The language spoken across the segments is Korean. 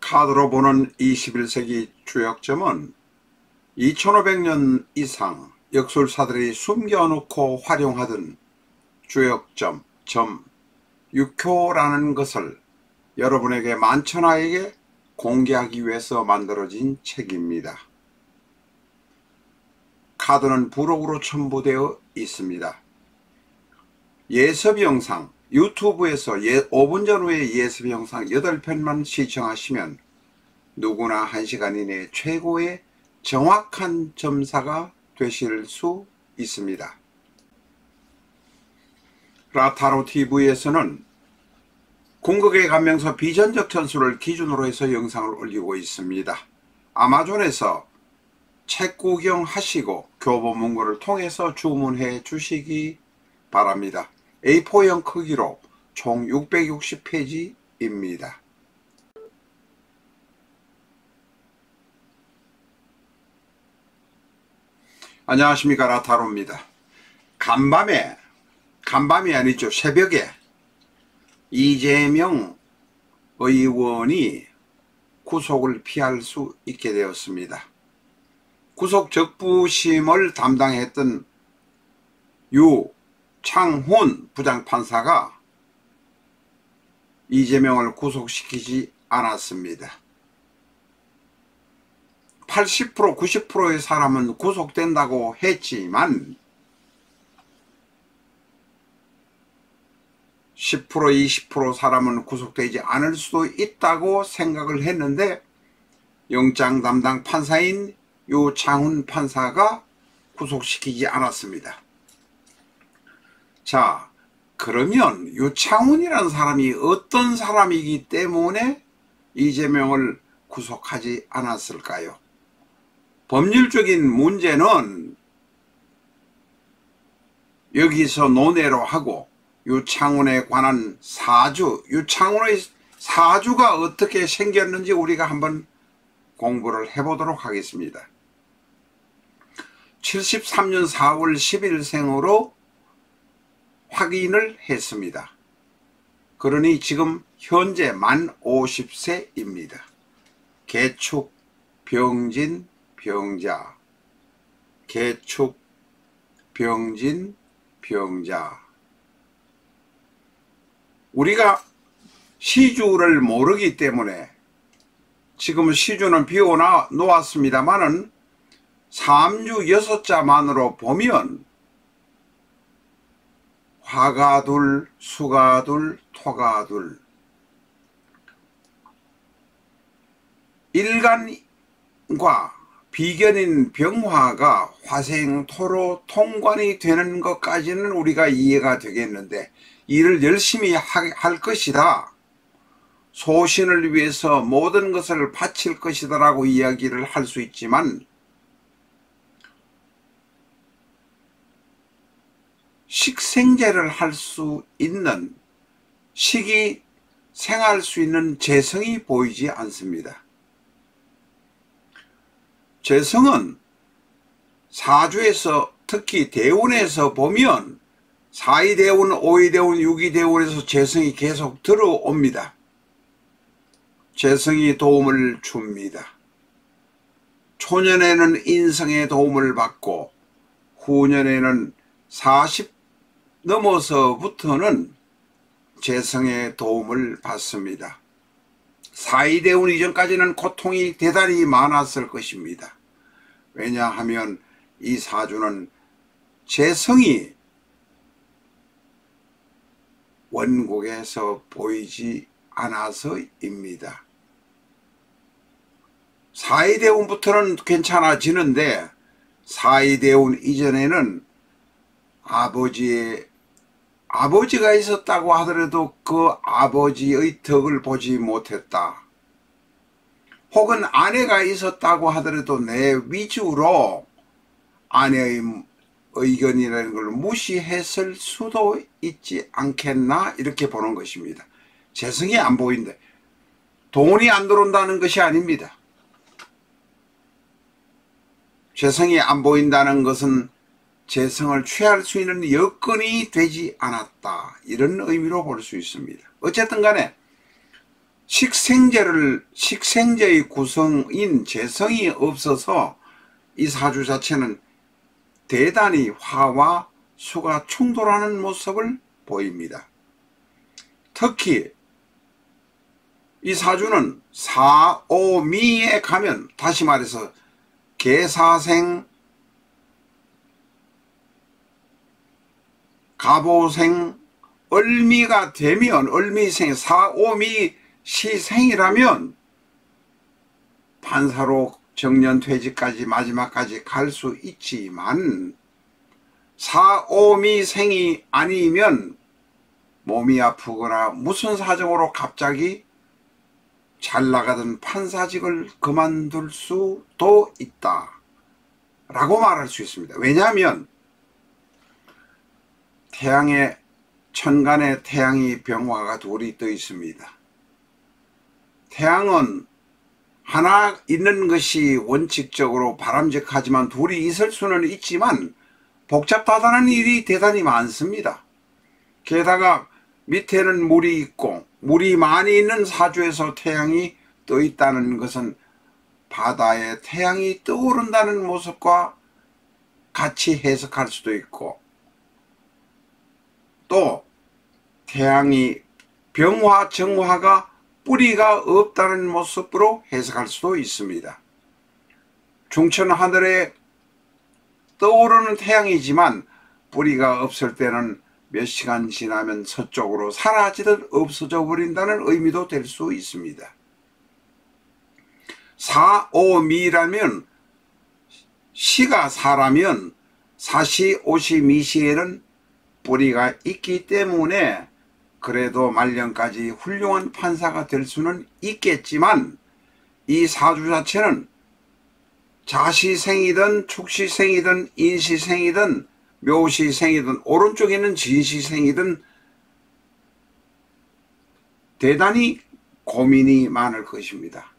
카드로 보는 21세기 주역점은 2500년 이상 역술사들이 숨겨놓고 활용하던 주역점, 육효라는 것을 여러분에게 만천하에게 공개하기 위해서 만들어진 책입니다. 카드는 부록으로 첨부되어 있습니다. 예습 영상, 유튜브에서 5분 전후의 예습 영상 8편만 시청하시면 누구나 1시간 이내에 최고의 정확한 점사가 되실 수 있습니다. 라타로TV에서는 궁극의 감명서 비전적 천수를 기준으로 해서 영상을 올리고 있습니다. 아마존에서 책 구경하시고 교보문고를 통해서 주문해 주시기 바랍니다. A4형 크기로 총 660페이지입니다. 안녕하십니까, 라타로입니다. 간밤이 아니죠, 새벽에 이재명 의원이 구속을 피할 수 있게 되었습니다. 구속 적부심을 담당했던 유창훈 부장판사가 이재명을 구속시키지 않았습니다. 80% 90%의 사람은 구속된다고 했지만 10% 20% 사람은 구속되지 않을 수도 있다고 생각을 했는데 영장 담당 판사인 유창훈 판사가 구속시키지 않았습니다. 자, 그러면 유창훈이라는 사람이 어떤 사람이기 때문에 이재명을 구속하지 않았을까요? 법률적인 문제는 여기서 논외로 하고 유창훈에 관한 유창훈의 사주가 어떻게 생겼는지 우리가 한번 공부를 해보도록 하겠습니다. 73년 4월 10일생으로 확인을 했습니다. 그러니 지금 현재 만 50세입니다. 개축, 병진, 병자, 개축, 병진, 병자. 우리가 시주를 모르기 때문에 지금 시주는 비워놓았습니다만은 3주 6자만으로 보면 화가둘, 수가둘, 토가둘, 일간과 비견인 병화가 화생토로 통관이 되는 것까지는 우리가 이해가 되겠는데 일을 열심히 할 것이다, 소신을 위해서 모든 것을 바칠 것이다 라고 이야기를 할 수 있지만 식생제를 할 수 있는, 식이 생할 수 있는 재성이 보이지 않습니다. 재성은 사주에서 특히 대운에서 보면 4위대운, 5위대운, 6위대운에서 재성이 계속 들어옵니다. 재성이 도움을 줍니다. 초년에는 인성의 도움을 받고 후년에는 40 넘어서부터는 재성의 도움을 받습니다. 4위대운 이전까지는 고통이 대단히 많았을 것입니다. 왜냐하면 이 사주는 재성이 원국에서 보이지 않아서입니다. 4위대운부터는 괜찮아지는데 4위대운 이전에는 아버지가 있었다고 하더라도 그 아버지의 덕을 보지 못했다. 혹은 아내가 있었다고 하더라도 내 위주로 아내의 의견이라는 걸 무시했을 수도 있지 않겠나, 이렇게 보는 것입니다. 재성이 안 보인다. 돈이 안 들어온다는 것이 아닙니다. 재성이 안 보인다는 것은 재성을 취할 수 있는 여건이 되지 않았다, 이런 의미로 볼 수 있습니다. 어쨌든 간에 식생제의 구성인 재성이 없어서 이 사주 자체는 대단히 화와 수가 충돌하는 모습을 보입니다. 특히 이 사주는 사오미에 가면, 다시 말해서 계사생, 갑오생, 을미가 되면, 을미생, 사오미 시생이라면 판사로 정년퇴직까지 마지막까지 갈 수 있지만, 사오미생이 아니면 몸이 아프거나 무슨 사정으로 갑자기 잘 나가던 판사직을 그만둘 수도 있다 라고 말할 수 있습니다. 왜냐하면 천간에 태양이 병화가 둘이 떠 있습니다. 태양은 하나 있는 것이 원칙적으로 바람직하지만 둘이 있을 수는 있지만 복잡하다는 일이 대단히 많습니다. 게다가 밑에는 물이 있고 물이 많이 있는 사주에서 태양이 떠 있다는 것은 바다에 태양이 떠오른다는 모습과 같이 해석할 수도 있고, 또 태양이 병화, 정화가 뿌리가 없다는 모습으로 해석할 수도 있습니다. 중천 하늘에 떠오르는 태양이지만 뿌리가 없을 때는 몇 시간 지나면 서쪽으로 사라지듯 없어져 버린다는 의미도 될 수 있습니다. 사오미라면, 시가 사라면 사시, 오시, 미시에는 뿌리가 있기 때문에 그래도 말년까지 훌륭한 판사가 될 수는 있겠지만, 이 사주 자체는 자시생이든 축시생이든 인시생이든 묘시생이든 오른쪽에 있는 진시생이든 대단히 고민이 많을 것입니다.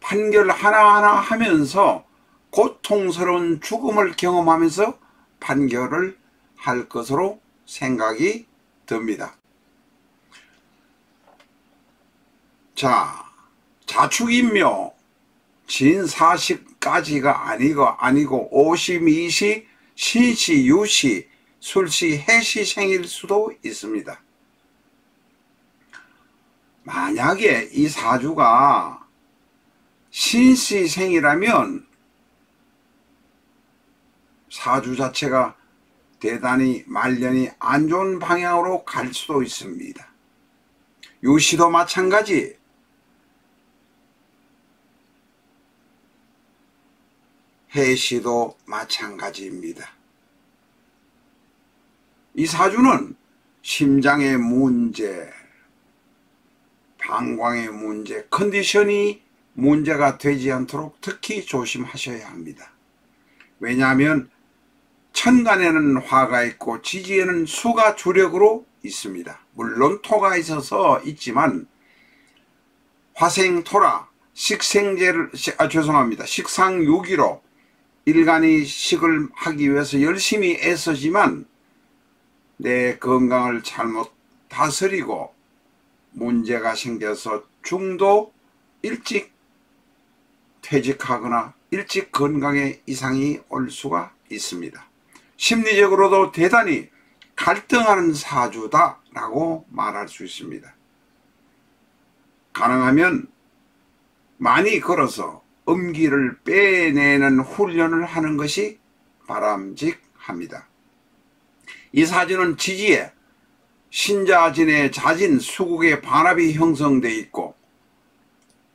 판결 하나하나 하면서 고통스러운 죽음을 경험하면서 판결을 할 것으로 생각이 듭니다. 자, 자축인묘 진사시까지가 아니고 오시, 미시, 신시, 유시, 술시, 해시생일 수도 있습니다. 만약에 이 사주가 신시생이라면 사주 자체가 대단히 말년이 안 좋은 방향으로 갈 수도 있습니다. 유시도 마찬가지, 해시도 마찬가지입니다. 이 사주는 심장의 문제, 방광의 문제, 컨디션이 문제가 되지 않도록 특히 조심하셔야 합니다. 왜냐하면 천간에는 화가 있고 지지에는 수가 주력으로 있습니다. 물론 토가 있어서 있지만 화생토라, 식상유기로 일간이 식을 하기 위해서 열심히 애쓰지만 내 건강을 잘못 다스리고 문제가 생겨서 중도 일찍 퇴직하거나 일찍 건강에 이상이 올 수가 있습니다. 심리적으로도 대단히 갈등하는 사주다라고 말할 수 있습니다. 가능하면 많이 걸어서 음기를 빼내는 훈련을 하는 것이 바람직합니다. 이 사주는 지지에 신자진의 자진, 수국의 반합이 형성되어 있고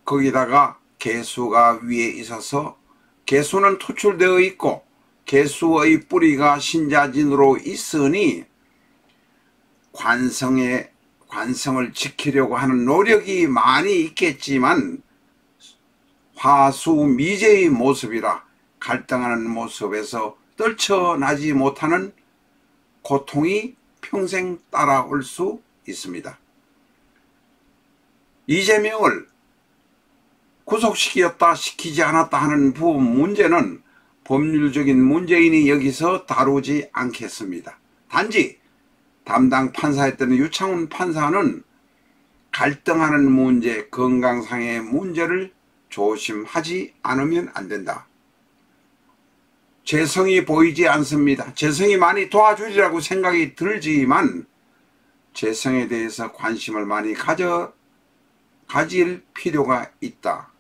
거기다가 개수가 위에 있어서 개수는 투출되어 있고 개수의 뿌리가 신자진으로 있으니 관성을 지키려고 하는 노력이 많이 있겠지만 화수미제의 모습이라 갈등하는 모습에서 떨쳐나지 못하는 고통이 평생 따라올 수 있습니다. 이재명을 구속시켰다 시키지 않았다 하는 부분 문제는 법률적인 문제인이 여기서 다루지 않겠습니다. 단지 담당 판사였던 유창훈 판사는 갈등하는 문제, 건강상의 문제를 조심하지 않으면 안 된다. 재성이 보이지 않습니다. 재성이 많이 도와주리라고 생각이 들지만 재성에 대해서 관심을 많이 가질 필요가 있다.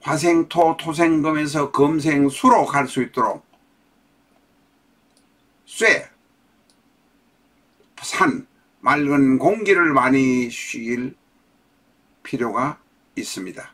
화생토 토생금에서 금생수로 갈 수 있도록 쇠, 산, 맑은 공기를 많이 쉬길 필요가 있습니다.